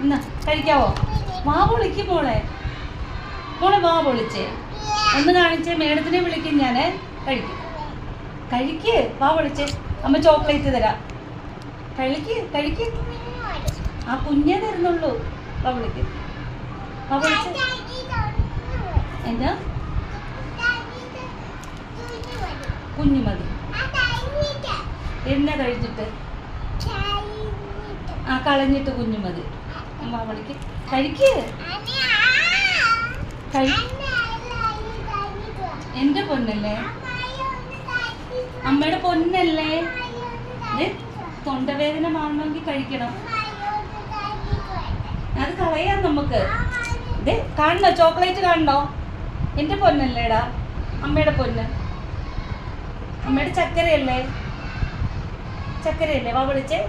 എന്നാ കഴിക്കാവോ? വാ പൊളിക്കും മോളെ. മോളെ വാ പൊളിച്ചേ. ഒന്ന് കാണിച്ചേ. മേഡത്തിനെ വിളിക്കും ഞാൻ. കഴിക്കും. കഴിക്ക്. വാ പൊളിച്ചേ. അമ്മ ചോക്ലേറ്റ് തരാം. കഴിക്ക്. ആ കുഞ്ഞേ തരുന്നുള്ളൂ. വാ വിളിക്ക്. വാ വിളിച്ച്. എന്താ? കുഞ്ഞു മതി. എണ്ണ കഴിഞ്ഞിട്ട് ആ കളഞ്ഞിട്ട് കുഞ്ഞു മതി. വാ വിളിക്ക്. കഴിക്ക്. എന്റെ പൊന്നല്ലേ, അമ്മയുടെ പൊന്നല്ലേ. തൊണ്ടവേദന മാറണമെങ്കിൽ കഴിക്കണം. അത് കളയാം നമുക്ക്. കാണണോ? ചോക്ലേറ്റ് കാണണോ? എന്റെ പൊന്നല്ലേടാ, അമ്മയുടെ പൊന്ന്. അമ്മയുടെ ചക്കരയല്ലേ. വാ വിളിച്ചേ.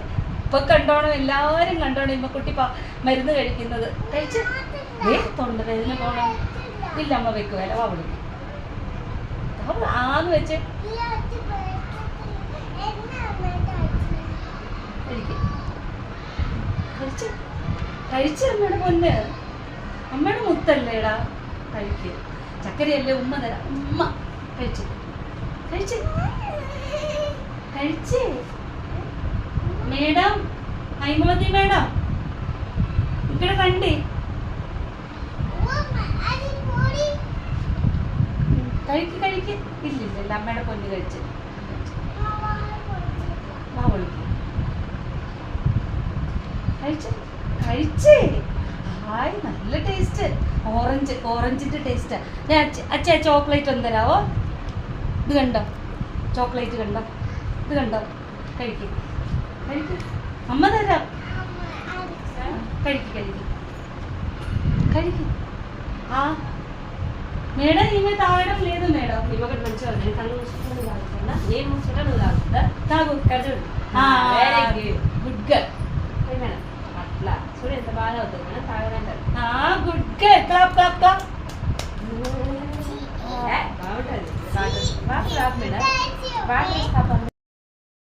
ഇപ്പൊ കണ്ടോണം, എല്ലാവരും കണ്ടോണം ഇമ്മ കുട്ടി മരുന്ന് കഴിക്കുന്നത്. കഴിച്ച് തൊണ്ടവേദന പോണം. ഇല്ല അമ്മ വെക്കുവല്ല. വാ വിളിക്കും. ആന്ന് വെച്ച് കഴിച്ച് അമ്മയുടെ പൊന്ന്. അമ്മയുടെ മുത്തല്ലേടാ. കഴിക്ക്. ചക്കരയല്ലേ, ഉമ്മ തരാം. ഉമ്മ കഴിച്ച്. മേഡം, ഹൈമവതി മേഡം ഇവിടെ കണ്ടേ. കഴിക്ക്. ഇല്ലില്ല, അമ്മയുടെ പൊന്ന് കഴിച്ച്. കഴിച്ചേ. ഹായ്, നല്ല ടേസ്റ്റ്. ഓറഞ്ചിന്റെ ടേസ്റ്റാ. ഞാൻ അച്ഛാ ചോക്ലേറ്റ് ഒന്ന് തരാവോ? ഇത് കണ്ടോ? ചോക്ലേറ്റ് കണ്ടോ? ഇത് കണ്ടോ? കഴിക്ക്. അമ്മ തരാം. കഴിക്ക്. ఆ మేడం ఈమె తాగడం లేదు మేడం. ఇవ్వకటి మంచిగా ఉంది. కళ్ళు మూసుకుంటే నువ్వు తాగుతున్నా, నేను మూసుకుంటే నువ్వు తాగుతుందా? తాగు. Very good girl madam. అట్లా చూడు ఎంత బాగా అవుతుంది మేడం తాగదంటారు. Good girl. క్లాప్.